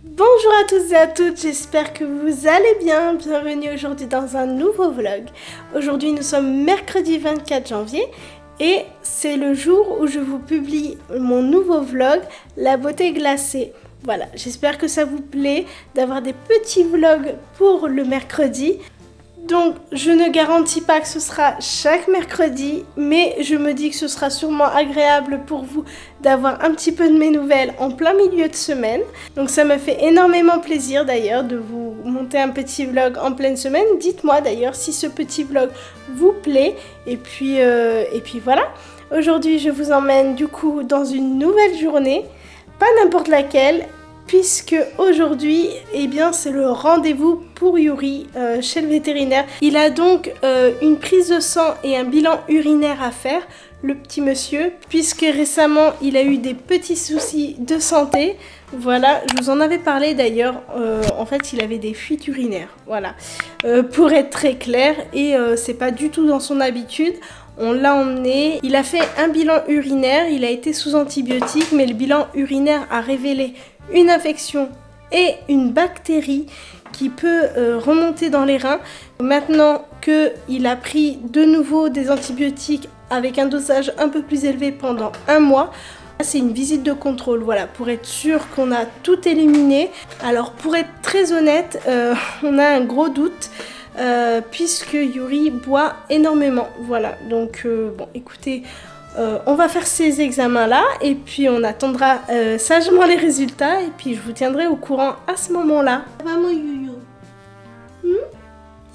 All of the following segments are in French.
Bonjour à tous et à toutes, j'espère que vous allez bien. Bienvenue aujourd'hui dans un nouveau vlog. Aujourd'hui nous sommes mercredi 24 janvier et c'est le jour où je vous publie mon nouveau vlog, la beauté glacée. Voilà, j'espère que ça vous plaît d'avoir des petits vlogs pour le mercredi. Donc je ne garantis pas que ce sera chaque mercredi, mais je me dis que ce sera sûrement agréable pour vous d'avoir un petit peu de mes nouvelles en plein milieu de semaine. Donc ça me fait énormément plaisir d'ailleurs de vous monter un petit vlog en pleine semaine. Dites-moi d'ailleurs si ce petit vlog vous plaît. Et puis voilà. Aujourd'hui je vous emmène du coup dans une nouvelle journée, pas n'importe laquelle, puisque aujourd'hui, eh bien, c'est le rendez-vous pour Yuri chez le vétérinaire. Il a donc une prise de sang et un bilan urinaire à faire, le petit monsieur, puisque récemment, il a eu des petits soucis de santé. Voilà, je vous en avais parlé d'ailleurs, en fait, il avait des fuites urinaires, voilà, pour être très clair, et c'est pas du tout dans son habitude. On l'a emmené, il a fait un bilan urinaire, il a été sous antibiotiques, mais le bilan urinaire a révélé une infection et une bactérie qui peut remonter dans les reins. Maintenant qu'il a pris de nouveau des antibiotiques avec un dosage un peu plus élevé pendant un mois, c'est une visite de contrôle, voilà, pour être sûr qu'on a tout éliminé. Alors pour être très honnête, on a un gros doute, puisque Yuri boit énormément, voilà, donc bon écoutez, on va faire ces examens-là et puis on attendra sagement les résultats et puis je vous tiendrai au courant à ce moment-là. Ça va mon yoyo?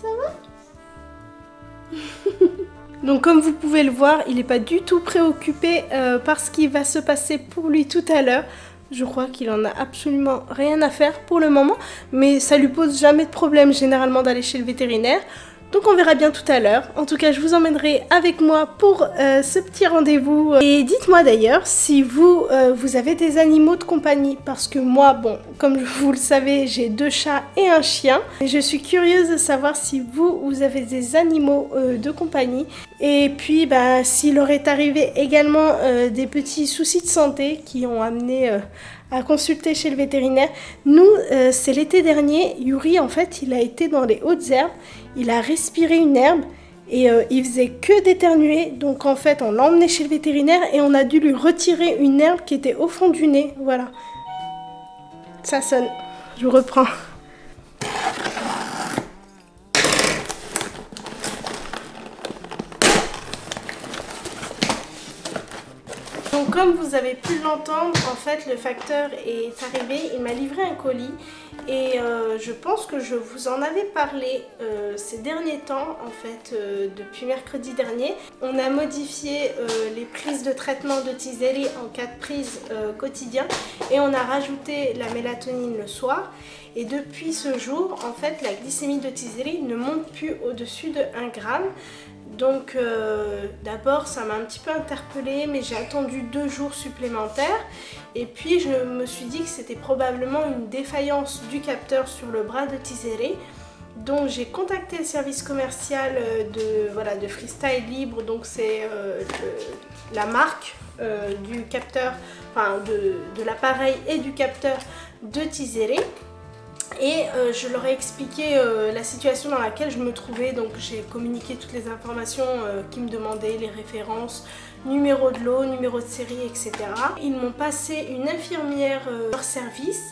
Ça va? Donc comme vous pouvez le voir, il n'est pas du tout préoccupé par ce qui va se passer pour lui tout à l'heure. Je crois qu'il en a absolument rien à faire pour le moment, mais ça lui pose jamais de problème généralement d'aller chez le vétérinaire. Donc on verra bien tout à l'heure. En tout cas, je vous emmènerai avec moi pour ce petit rendez-vous. Et dites-moi d'ailleurs si vous avez des animaux de compagnie. Parce que moi, bon, comme vous le savez, j'ai 2 chats et un chien. Et je suis curieuse de savoir si vous avez des animaux de compagnie. Et puis, bah, s'il aurait arrivé également des petits soucis de santé qui ont amené à consulter chez le vétérinaire. Nous, c'est l'été dernier, Yuri, en fait, il a été dans les hautes herbes. Il a respiré une herbe et il faisait que d'éternuer. Donc en fait, on l'a emmené chez le vétérinaire et on a dû lui retirer une herbe qui était au fond du nez. Voilà. Ça sonne. Je reprends. Donc comme vous avez pu l'entendre, en fait le facteur est arrivé, il m'a livré un colis et je pense que je vous en avais parlé ces derniers temps, en fait depuis mercredi dernier. On a modifié les prises de traitement de Tiseli en 4 prises quotidien et on a rajouté la mélatonine le soir. Et depuis ce jour, en fait, la glycémie de Tiseli ne monte plus au-dessus de 1 gramme. Donc d'abord ça m'a un petit peu interpellée, mais j'ai attendu 2 jours supplémentaires et puis je me suis dit que c'était probablement une défaillance du capteur sur le bras de Tiseli. Donc j'ai contacté le service commercial de Freestyle Libre, donc c'est la marque du capteur, enfin de l'appareil et du capteur de Tiseli. Et je leur ai expliqué la situation dans laquelle je me trouvais, donc j'ai communiqué toutes les informations qu'ils me demandaient, les références, numéro de lot, numéro de série, etc. Ils m'ont passé une infirmière hors service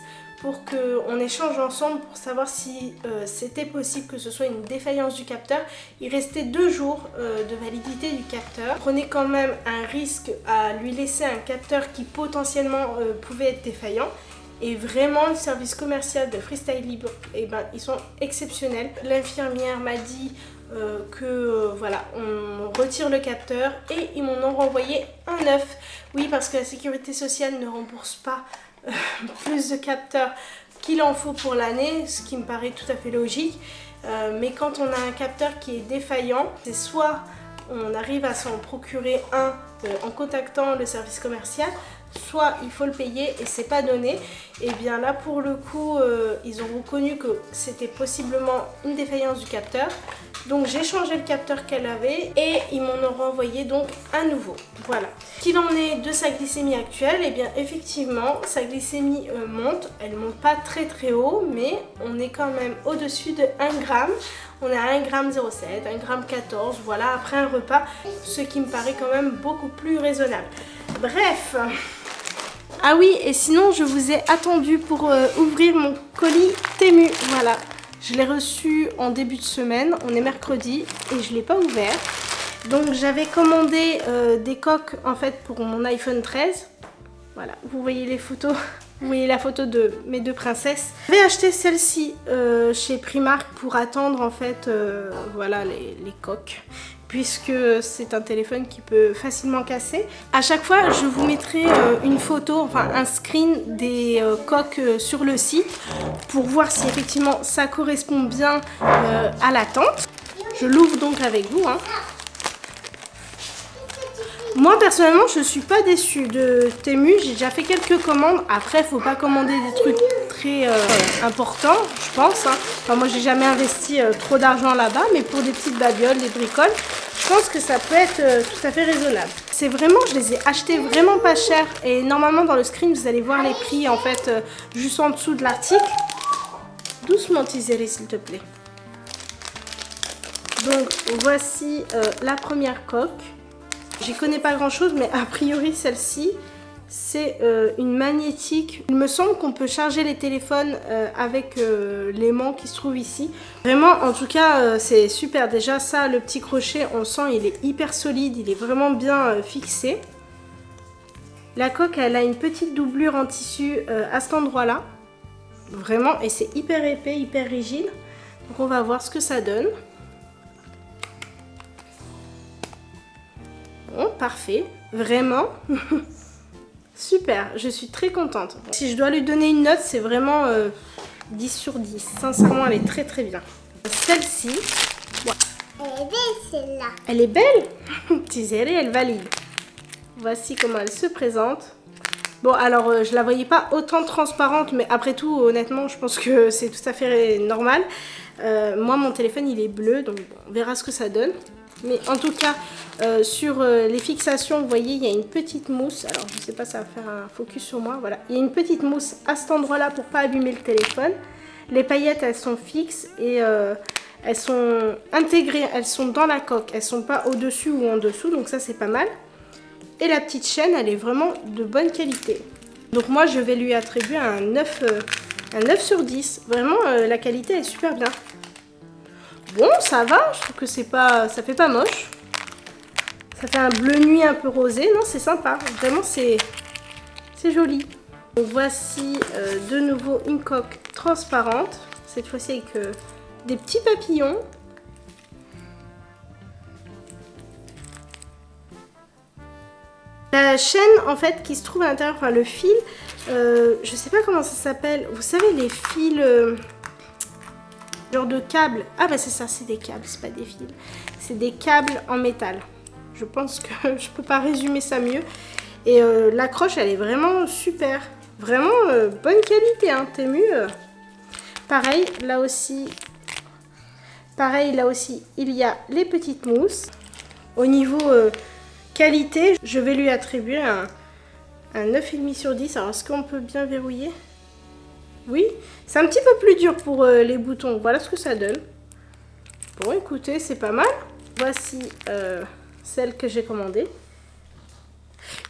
pour qu'on échange ensemble pour savoir si c'était possible que ce soit une défaillance du capteur. Il restait 2 jours de validité du capteur. Prenez quand même un risque à lui laisser un capteur qui potentiellement pouvait être défaillant. Et vraiment, le service commercial de Freestyle Libre, eh ben, ils sont exceptionnels. L'infirmière m'a dit voilà, on retire le capteur et ils m'en ont renvoyé un neuf. Oui, parce que la sécurité sociale ne rembourse pas plus de capteurs qu'il en faut pour l'année, ce qui me paraît tout à fait logique. Mais quand on a un capteur qui est défaillant, c'est soit on arrive à s'en procurer un en contactant le service commercial, soit il faut le payer et c'est pas donné. Et bien là pour le coup ils ont reconnu que c'était possiblement une défaillance du capteur, Donc j'ai changé le capteur qu'elle avait et ils m'en ont renvoyé donc un nouveau. Voilà. Qu'il en est de sa glycémie actuelle, et bien effectivement sa glycémie monte. Elle monte pas très très haut, mais on est quand même au-dessus de 1 gramme. On est à 1,07 g, 1,14 g, voilà, après un repas, ce qui me paraît quand même beaucoup plus raisonnable. Bref. Ah oui, et sinon je vous ai attendu pour ouvrir mon colis Temu, voilà. Je l'ai reçu en début de semaine, on est mercredi et je ne l'ai pas ouvert. Donc j'avais commandé des coques en fait pour mon iPhone 13. Voilà, vous voyez les photos, vous voyez la photo de mes deux princesses. J'avais acheté celle-ci chez Primark pour attendre en fait voilà les coques. Puisque c'est un téléphone qui peut facilement casser. À chaque fois, je vous mettrai une photo, enfin un screen des coques sur le site pour voir si effectivement ça correspond bien à l'attente. Je l'ouvre donc avec vous. Hein. Moi personnellement, je ne suis pas déçue de Temu. J'ai déjà fait quelques commandes. Après, il ne faut pas commander des trucs très importants, je pense. Hein. Enfin, moi, j'ai jamais investi trop d'argent là-bas, mais pour des petites babioles, des bricoles, je pense que ça peut être tout à fait raisonnable. C'est vraiment, je les ai achetés vraiment pas cher. Et normalement, dans le screen, vous allez voir les prix en fait juste en dessous de l'article. Doucement, Tizeri, s'il te plaît. Donc, voici la première coque. J'y connais pas grand chose, mais a priori celle-ci c'est une magnétique. Il me semble qu'on peut charger les téléphones avec l'aimant qui se trouve ici. Vraiment, en tout cas, c'est super. Déjà ça, le petit crochet, on sent il est hyper solide, il est vraiment bien fixé. La coque, elle a une petite doublure en tissu à cet endroit-là. Vraiment, et c'est hyper épais, hyper rigide. Donc on va voir ce que ça donne. Bon, parfait, vraiment, super, je suis très contente. Si je dois lui donner une note, c'est vraiment 10 sur 10, sincèrement, elle est très très bien. Celle-ci, ouais. Elle est belle celle-là. Elle est belle. Tizeri, elle valide. Voici comment elle se présente. Bon, alors, je la voyais pas autant transparente, mais après tout, honnêtement, je pense que c'est tout à fait normal. Moi, mon téléphone, il est bleu, donc on verra ce que ça donne. Mais en tout cas, sur les fixations, vous voyez, il y a une petite mousse. Alors, je ne sais pas, ça va faire un focus sur moi. Voilà, il y a une petite mousse à cet endroit-là pour ne pas abîmer le téléphone. Les paillettes, elles sont fixes et elles sont intégrées. Elles sont dans la coque. Elles ne sont pas au-dessus ou en dessous. Donc ça, c'est pas mal. Et la petite chaîne, elle est vraiment de bonne qualité. Donc moi, je vais lui attribuer un 9 sur 10. Vraiment, la qualité est super bien. Bon, ça va, je trouve que c'est pas, ça fait pas moche. Ça fait un bleu nuit un peu rosé, non, c'est sympa. Vraiment, c'est joli. Donc voici de nouveau une coque transparente. Cette fois-ci avec des petits papillons. La chaîne, en fait, qui se trouve à l'intérieur, enfin le fil, je sais pas comment ça s'appelle. Vous savez, les fils... genre de câbles. Ah bah c'est ça, c'est des câbles, c'est pas des fils. C'est des câbles en métal. Je pense que je peux pas résumer ça mieux. Et l'accroche, elle est vraiment super. Vraiment bonne qualité, hein, Temu. Pareil, là aussi, il y a les petites mousses. Au niveau qualité, je vais lui attribuer un 9,5 sur 10. Alors, est-ce qu'on peut bien verrouiller ? Oui, c'est un petit peu plus dur pour les boutons. Voilà ce que ça donne. Bon, écoutez, c'est pas mal. Voici celle que j'ai commandée.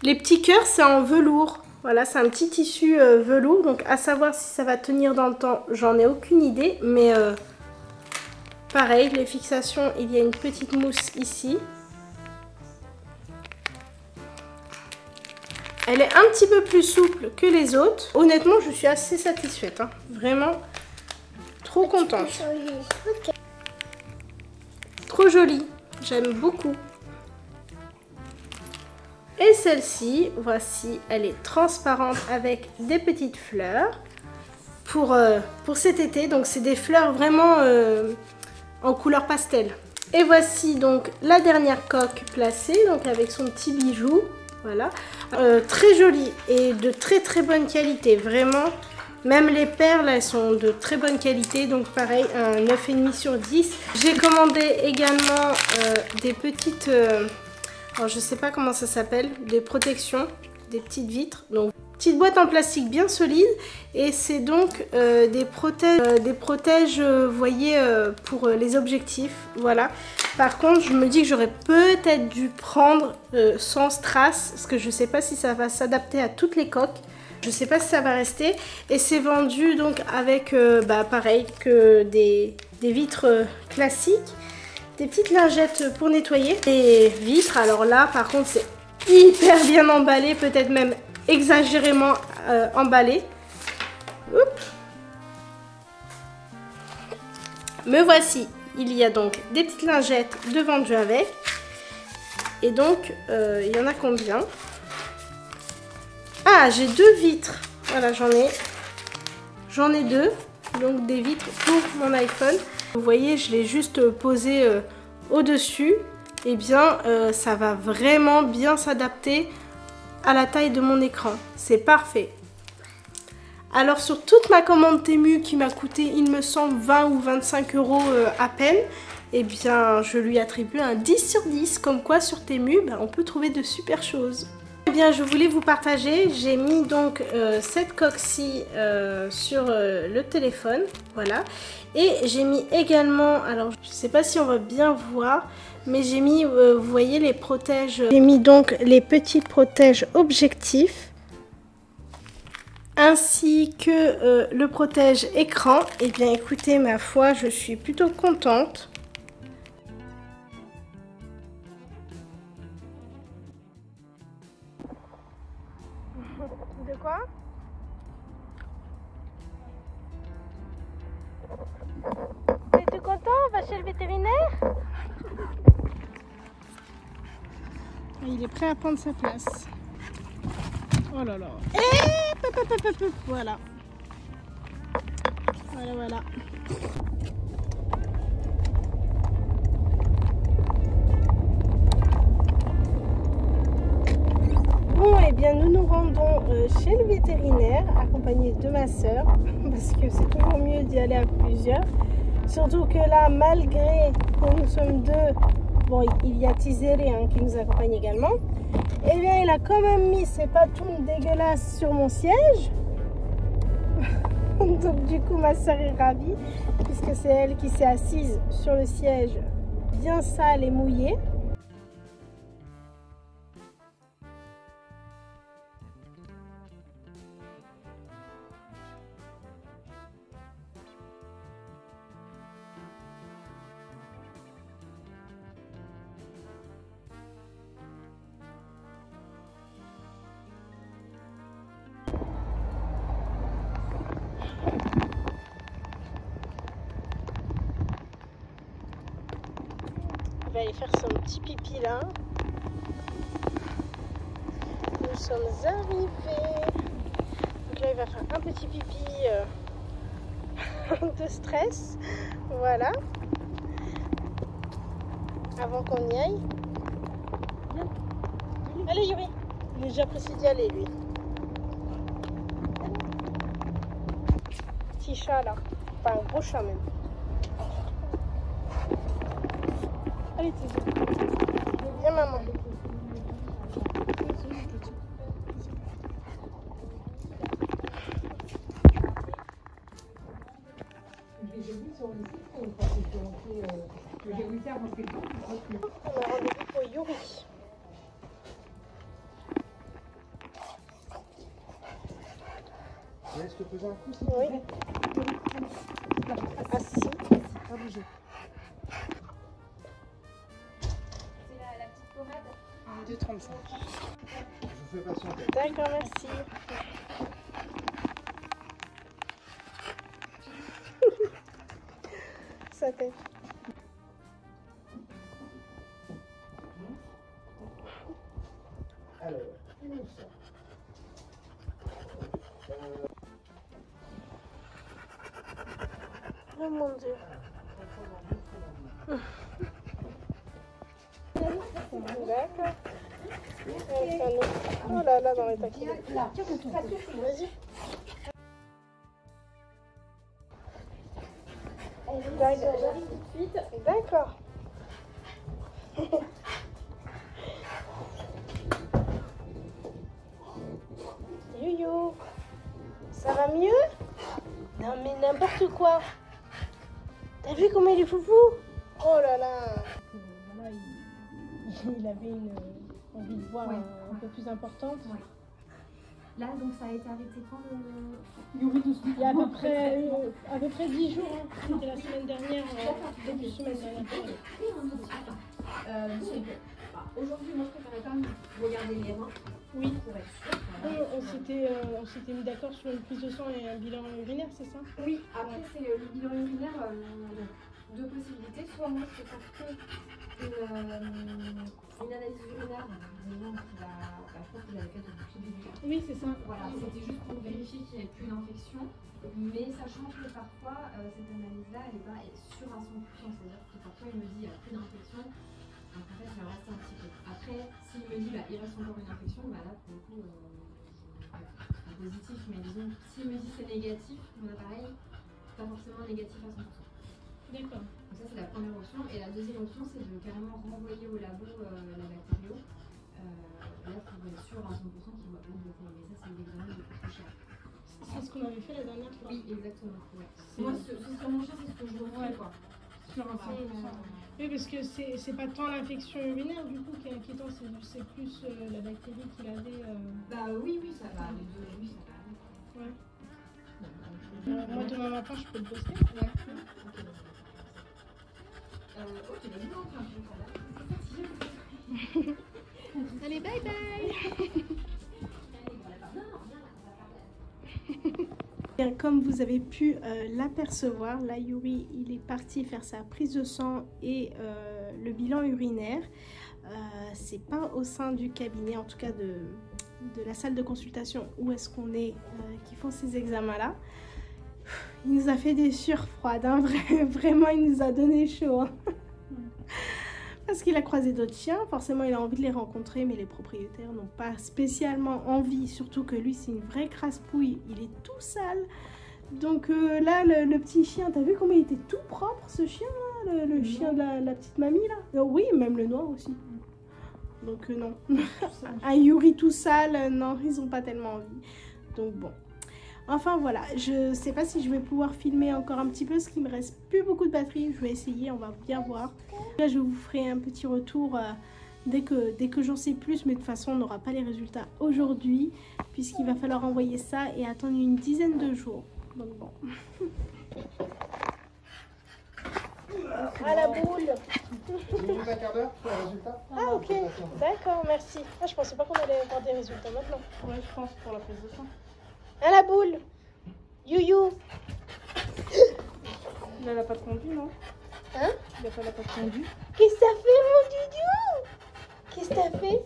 Les petits cœurs, c'est en velours. Voilà, c'est un petit tissu velours. Donc, à savoir si ça va tenir dans le temps, j'en ai aucune idée. Mais pareil, les fixations, il y a une petite mousse ici. Elle est un petit peu plus souple que les autres. Honnêtement, je suis assez satisfaite. Hein. Vraiment, trop contente. Trop jolie. J'aime beaucoup. Et celle-ci, voici, elle est transparente avec des petites fleurs pour cet été. Donc, c'est des fleurs vraiment en couleur pastel. Et voici donc la dernière coque placée, donc avec son petit bijou. Voilà, très jolie et de très très bonne qualité, vraiment Même les perles, elles sont de très bonne qualité, donc pareil, un 9,5 sur 10. J'ai commandé également des petites, alors je sais pas comment ça s'appelle, des protections, des petites vitres. Donc petite boîte en plastique bien solide, et c'est donc des protèges, vous voyez, pour les objectifs, voilà. Par contre, je me dis que j'aurais peut-être dû prendre sans strass, parce que je sais pas si ça va s'adapter à toutes les coques. Je sais pas si ça va rester, et c'est vendu donc avec pareil que des vitres classiques, des petites lingettes pour nettoyer, des vitres. Alors là par contre c'est hyper bien emballé, peut-être même exagérément emballé. Oups. Me voici, il y a donc des petites lingettes de vendu avec, et donc il y en a combien? Ah, j'ai 2 vitres. Voilà, j'en ai 2. Donc des vitres pour mon iPhone. Vous voyez, je l'ai juste posé au-dessus. Et bien, ça va vraiment bien s'adapter à la taille de mon écran. C'est parfait. Alors, sur toute ma commande Temu qui m'a coûté, il me semble, 20 ou 25 € à peine, eh bien, je lui attribue un 10 sur 10. Comme quoi, sur Temu, on peut trouver de super choses. Eh bien, je voulais vous partager, j'ai mis donc cette coque-ci sur le téléphone, voilà. Et j'ai mis également, alors je ne sais pas si on va bien voir, mais j'ai mis, vous voyez, les protèges. J'ai mis donc les petits protèges objectifs, ainsi que le protège écran. Et bien écoutez, ma foi, je suis plutôt contente. De quoi? Es-tu content? On va chez le vétérinaire? Il est prêt à prendre sa place. Oh là là. Et voilà. Voilà, voilà. Bon, et bien nous nous rendons chez le vétérinaire, accompagnés de ma soeur, parce que c'est toujours mieux d'y aller à plusieurs. Surtout que là, malgré que nous sommes 2, bon, il y a Tizeri qui nous accompagne également, et bien il a quand même mis ses patounes dégueulasses sur mon siège. Donc du coup, ma soeur est ravie, puisque c'est elle qui s'est assise sur le siège bien sale et mouillé. Il va aller faire son petit pipi là. Nous sommes arrivés. Donc là, il va faire un petit pipi de stress. Voilà. Avant qu'on y aille. Allez, Yuri. Il est déjà pressé d'y aller, lui. Petit chat là. Enfin, un gros chat même. Allez, viens, maman. On a rendez-vous pour Yuri. Je te poser un coup, s'il Oui. Assis. Pas bouger. La petite pommade. 2,35. Je vous fais patienter. D'accord, merci. Sa tête. Alors, où ça? Oh mon Dieu. D'accord. Oh là là, dans les taquets. Vas-y. J'arrive tout de suite. D'accord. Yo-yo, ça va mieux? Non mais n'importe quoi. T'as vu comment il est foufou? Oh là là. Voilà, il avait une envie de voir un peu plus importante. Ouais. Là, donc ça a été arrêté quand Il y a à peu près 10 jours. Hein. C'était la semaine dernière, début de semaine dernière. Aujourd'hui, moi, je préférais quand même regarder les reins. Oui. Pour être sûr. Voilà. On s'était mis d'accord sur une prise de sang et un bilan urinaire, c'est ça? Oui, après, c'est le bilan urinaire, deux possibilités. Soit moi, je peux faire une analyse urinaire, disons qu'il a, je pense qu'il avait fait depuis le début. Oui, c'est ça. Voilà, c'était juste pour vérifier qu'il n'y ait plus d'infection. Mais sachant que parfois, cette analyse-là, elle n'est pas sûre à 100%. C'est-à-dire que parfois, il me dit qu'il n'y a plus d'infection. Donc en fait, je vais rester un petit peu. Après, s'il me dit il reste encore une infection, là, pour le coup, c'est positif. Mais disons, s'il me dit c'est négatif, mon appareil, pas forcément négatif à 100%. D'accord. Donc ça, c'est la première option. Et la deuxième option, c'est de carrément renvoyer au labo la bactério. Là, pour être sûr à 100% qu'il ne voit pas de bactéries. Mais ça, c'est l'examen de plus cher. C'est ce qu'on avait fait la dernière fois. Oui, exactement. Ouais. Moi, ce serait mon cher, c'est ce que je refais, quoi. Oui, parce que c'est pas tant l'infection urinaire du coup qui est inquiétant, c'est plus la bactérie qu'il avait. Bah oui, ça va. Les deux, oui, ça va. Ouais. Moi demain matin je peux le bosser. Ouais. Ok, bah nous Allez, bye bye. Bien, comme vous avez pu l'apercevoir, là Yuri il est parti faire sa prise de sang et le bilan urinaire. C'est pas au sein du cabinet, en tout cas de la salle de consultation où est-ce qu'on est, qui font ces examens là. Il nous a fait des sueurs froides, hein. Vraiment il nous a donné chaud. Hein. Parce qu'il a croisé d'autres chiens, forcément il a envie de les rencontrer, mais les propriétaires n'ont pas spécialement envie, surtout que lui c'est une vraie crasse-pouille, il est tout sale. Donc là le petit chien, t'as vu comment il était tout propre ce chien là, le chien de la petite mamie là? Oui, même le noir aussi. Donc non, un Yuri tout sale, non, ils n'ont pas tellement envie. Donc bon. Enfin voilà, je sais pas si je vais pouvoir filmer encore un petit peu, parce qu'il me reste plus beaucoup de batterie. Je vais essayer, on va bien voir. Là je vous ferai un petit retour dès que j'en sais plus, mais de toute façon on n'aura pas les résultats aujourd'hui, puisqu'il va falloir envoyer ça et attendre une dizaine de jours. Donc bon. À la boule. Minute, un quart d'heure pour le résultat. Ah ok, d'accord, merci. Ah, je pensais pas qu'on allait avoir des résultats maintenant. Ouais, je pense pour la prise de sang. À la boule. Youyou. Il a la patte tendue, non? Hein? Il a pas la patte tendue. Qu'est-ce que t'as fait, mon Doudou? Qu'est-ce que t'as fait?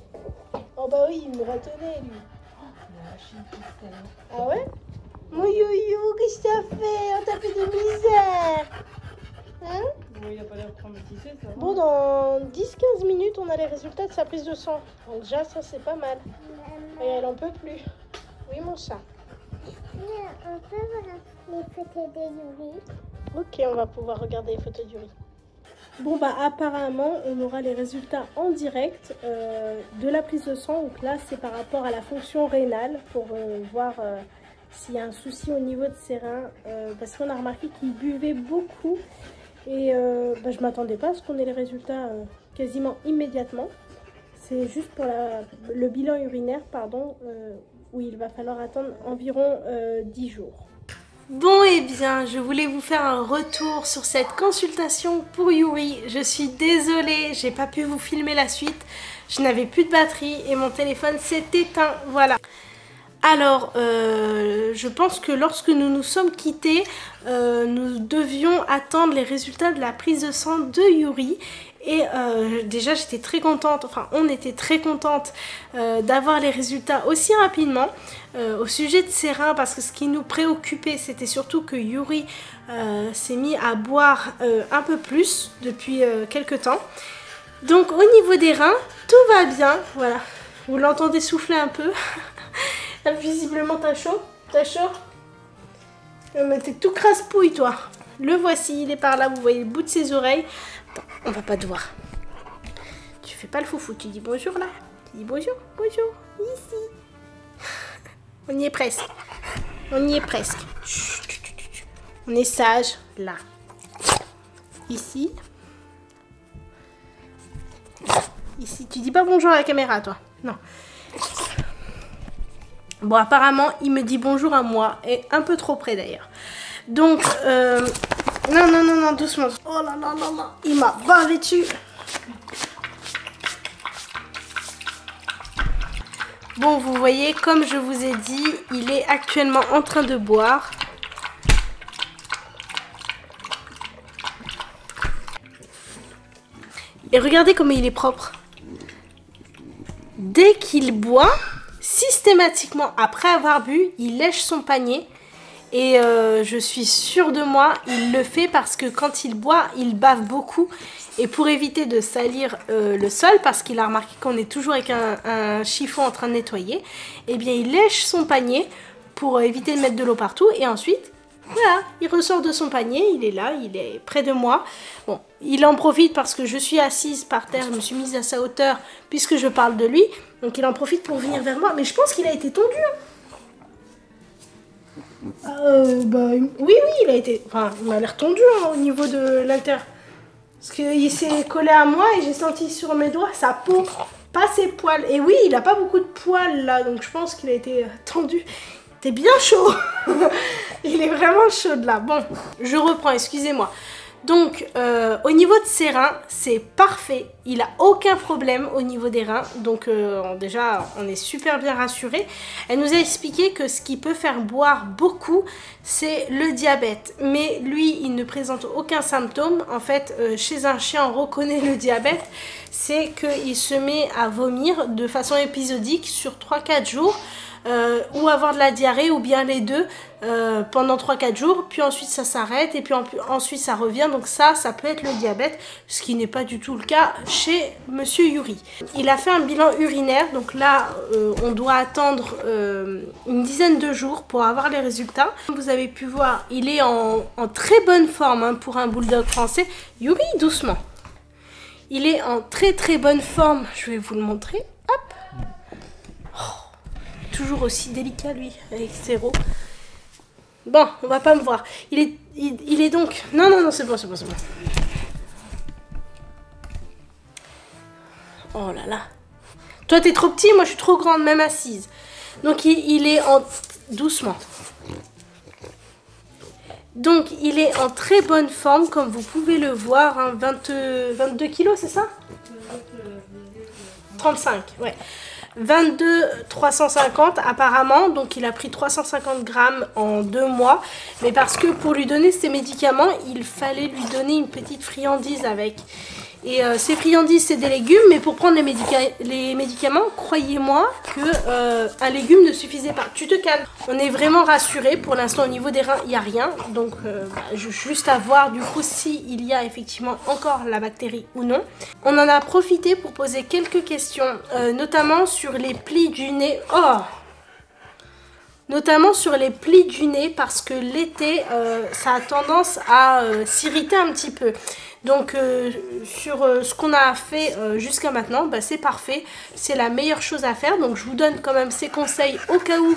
Oh bah oui, il me ratonnait, lui. Ah ouais? Mon Youyou, qu'est-ce que t'as fait? On t'a fait de misère. Hein? Bon, il a pas l'air traumatisé, ça va. Bon, dans 10-15 minutes, on a les résultats de sa prise de sang. Donc déjà, ça, c'est pas mal. Et elle en peut plus. Oui, mon chat. On peut voir les photos de Yuri. Ok, on va pouvoir regarder les photos d'Yuri. Bon, bah apparemment, on aura les résultats en direct de la prise de sang. Donc là, c'est par rapport à la fonction rénale pour voir s'il y a un souci au niveau de ses reins. Parce qu'on a remarqué qu'il buvait beaucoup. Et bah, je m'attendais pas à ce qu'on ait les résultats quasiment immédiatement. C'est juste pour le bilan urinaire, pardon, où il va falloir attendre environ 10 jours. Bon et bien, je voulais vous faire un retour sur cette consultation pour Yuri. Je suis désolée, j'ai pas pu vous filmer la suite. Je n'avais plus de batterie et mon téléphone s'est éteint, voilà. Alors, je pense que lorsque nous nous sommes quittés, nous devions attendre les résultats de la prise de sang de Yuri. Et déjà j'étais très contente, enfin on était très contente d'avoir les résultats aussi rapidement au sujet de ses reins, parce que ce qui nous préoccupait c'était surtout que Yuri s'est mis à boire un peu plus depuis quelques temps. Donc au niveau des reins, tout va bien, voilà, vous l'entendez souffler un peu. Visiblement t'as chaud? T'as chaud? Mais t'es tout crasse-pouille toi. Le voici, il est par là, vous voyez le bout de ses oreilles. Attends, on va pas te voir. Tu fais pas le foufou, tu dis bonjour là. Tu dis bonjour, bonjour, ici. On y est presque. On y est presque. On est sage, là. Ici. Ici. Tu dis pas bonjour à la caméra, toi. Non. Bon, apparemment, il me dit bonjour à moi. Et un peu trop près, d'ailleurs. Donc, non, non, non, non, doucement. Oh là là là là. Il m'a bavé dessus. Bon, vous voyez, comme je vous ai dit, il est actuellement en train de boire. Et regardez comment il est propre. Dès qu'il boit, systématiquement, après avoir bu, il lèche son panier. Et je suis sûre de moi, il le fait parce que quand il boit, il bave beaucoup. Et pour éviter de salir le sol, parce qu'il a remarqué qu'on est toujours avec un chiffon en train de nettoyer, eh bien il lèche son panier pour éviter de mettre de l'eau partout. Et ensuite, voilà, il ressort de son panier, il est là, il est près de moi. Bon, il en profite parce que je suis assise par terre, je me suis mise à sa hauteur puisque je parle de lui. Donc il en profite pour venir vers moi. Mais je pense qu'il a été tondu. Oui, il a été... Enfin, il m'a l'air tondu au niveau de l'intérieur. Parce qu'il s'est collé à moi et j'ai senti sur mes doigts sa peau, pas ses poils. Et oui, il a pas beaucoup de poils là, donc je pense qu'il a été tendu. T'es bien chaud. Il est vraiment chaud là. Bon, je reprends, excusez-moi. Donc, au niveau de ses reins, c'est parfait. Il a aucun problème au niveau des reins. Donc, déjà, on est super bien rassurés. Elle nous a expliqué que ce qui peut faire boire beaucoup, c'est le diabète. Mais lui, il ne présente aucun symptôme. En fait, chez un chien, on reconnaît le diabète. C'est qu'il se met à vomir de façon épisodique sur 3-4 jours. Ou avoir de la diarrhée ou bien les deux pendant 3-4 jours, puis ensuite ça s'arrête et puis ensuite ça revient. Donc ça peut être le diabète, ce qui n'est pas du tout le cas chez Monsieur Yuri. Il a fait un bilan urinaire, donc là on doit attendre une dizaine de jours pour avoir les résultats. Comme vous avez pu voir, il est en très bonne forme hein, pour un bulldog français. Yuri, doucement. Il est en très bonne forme, je vais vous le montrer. Hop. Toujours aussi délicat lui avec ses rots. Bon, on va pas me voir. Il est donc... Non, c'est bon. Oh là là. Toi t'es trop petit, moi je suis trop grande, même assise. Donc il est en... Doucement. Donc il est en très bonne forme, comme vous pouvez le voir. Hein, 22 kilos, c'est ça 35, ouais. 22 350 apparemment, donc il a pris 350 grammes en 2 mois, mais parce que pour lui donner ces médicaments, il fallait lui donner une petite friandise avec. Et ces friandises, c'est des légumes, mais pour prendre les médicaments, croyez-moi que un légume ne suffisait pas. Tu te calmes. On est vraiment rassurés. Pour l'instant, au niveau des reins, il n'y a rien. Donc, juste à voir du coup s'il y a effectivement encore la bactérie ou non. On en a profité pour poser quelques questions, notamment sur les plis du nez. Oh! Notamment sur les plis du nez, parce que l'été, ça a tendance à s'irriter un petit peu. Donc sur ce qu'on a fait jusqu'à maintenant, bah, c'est parfait, c'est la meilleure chose à faire. Donc je vous donne quand même ces conseils au cas où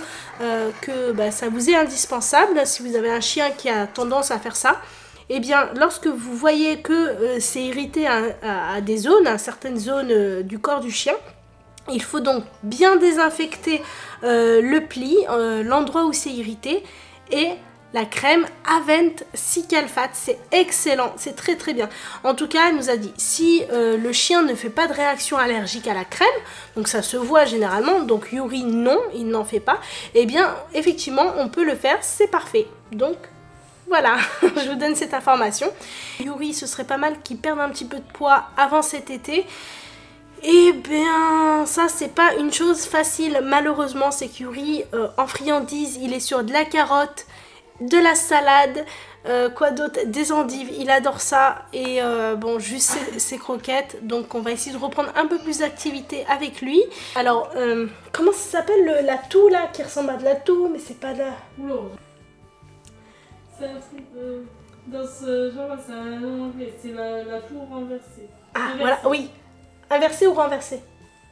que bah, ça vous est indispensable. Si vous avez un chien qui a tendance à faire ça, eh bien lorsque vous voyez que c'est irrité à des zones, à certaines zones du corps du chien, il faut donc bien désinfecter le pli, l'endroit où c'est irrité, et la crème Avent Cicalfate, c'est excellent, c'est très bien. En tout cas, elle nous a dit, si le chien ne fait pas de réaction allergique à la crème, donc ça se voit généralement, donc Yuri non, il n'en fait pas, eh bien effectivement on peut le faire, c'est parfait. Donc voilà, je vous donne cette information. Yuri, ce serait pas mal qu'il perde un petit peu de poids avant cet été. Eh bien, ça c'est pas une chose facile, malheureusement. C'est que Yuri, en friandise, il est sur de la carotte, de la salade, quoi d'autre, des endives, il adore ça. Et bon, juste ses croquettes. Donc on va essayer de reprendre un peu plus d'activité avec lui. Alors, comment ça s'appelle la toux là, qui ressemble à de la toux, mais c'est pas de la... C'est un truc de... Dans ce genre, c'est la tour renversée. Ah, Inversée. voilà, oui. Inversé ou renversé?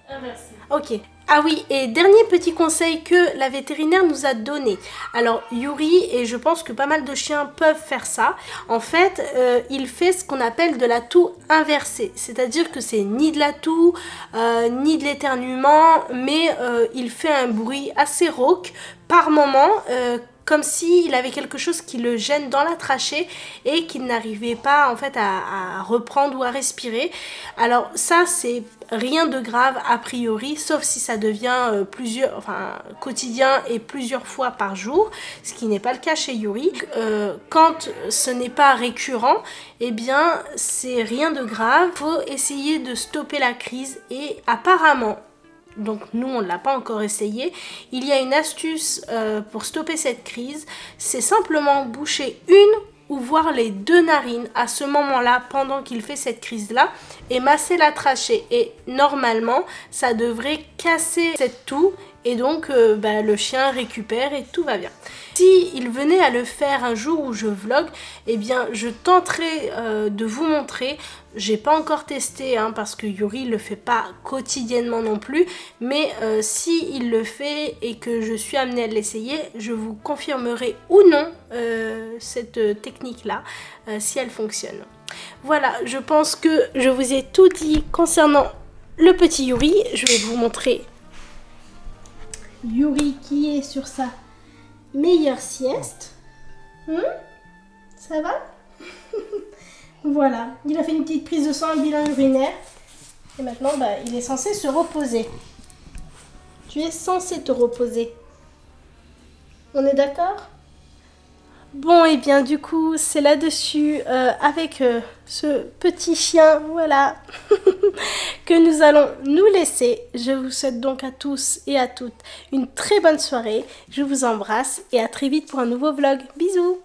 Inversée. Ok. Ah oui, et dernier petit conseil que la vétérinaire nous a donné. Alors, Yuri, et je pense que pas mal de chiens peuvent faire ça, en fait, il fait ce qu'on appelle de la toux inversée. C'est-à-dire que c'est ni de la toux, ni de l'éternuement, mais il fait un bruit assez rauque par moment, comme s'il avait quelque chose qui le gêne dans la trachée et qu'il n'arrivait pas en fait à reprendre ou à respirer. Alors ça, c'est rien de grave a priori, sauf si ça devient quotidien et plusieurs fois par jour, ce qui n'est pas le cas chez Yuri. Quand ce n'est pas récurrent, eh bien c'est rien de grave. Il faut essayer de stopper la crise et apparemment, donc nous on ne l'a pas encore essayé, il y a une astuce pour stopper cette crise, c'est simplement boucher une ou voire les 2 narines à ce moment-là pendant qu'il fait cette crise-là et masser la trachée. Et normalement, ça devrait casser cette toux et donc le chien récupère et tout va bien. Si il venait à le faire un jour où je vlog, eh bien je tenterai de vous montrer. J'ai pas encore testé parce que Yuri le fait pas quotidiennement non plus, mais si il le fait et que je suis amenée à l'essayer, je vous confirmerai ou non cette technique là, si elle fonctionne. Voilà, je pense que je vous ai tout dit concernant le petit Yuri. Je vais vous montrer Yuri qui est sur sa meilleure sieste. Ça va? Voilà, il a fait une petite prise de sang, un bilan urinaire. Et maintenant, il est censé se reposer. Tu es censé te reposer. On est d'accord? Bon, et bien du coup, c'est là-dessus, avec ce petit chien, voilà, que nous allons nous laisser. Je vous souhaite donc à tous et à toutes une très bonne soirée. Je vous embrasse et à très vite pour un nouveau vlog. Bisous!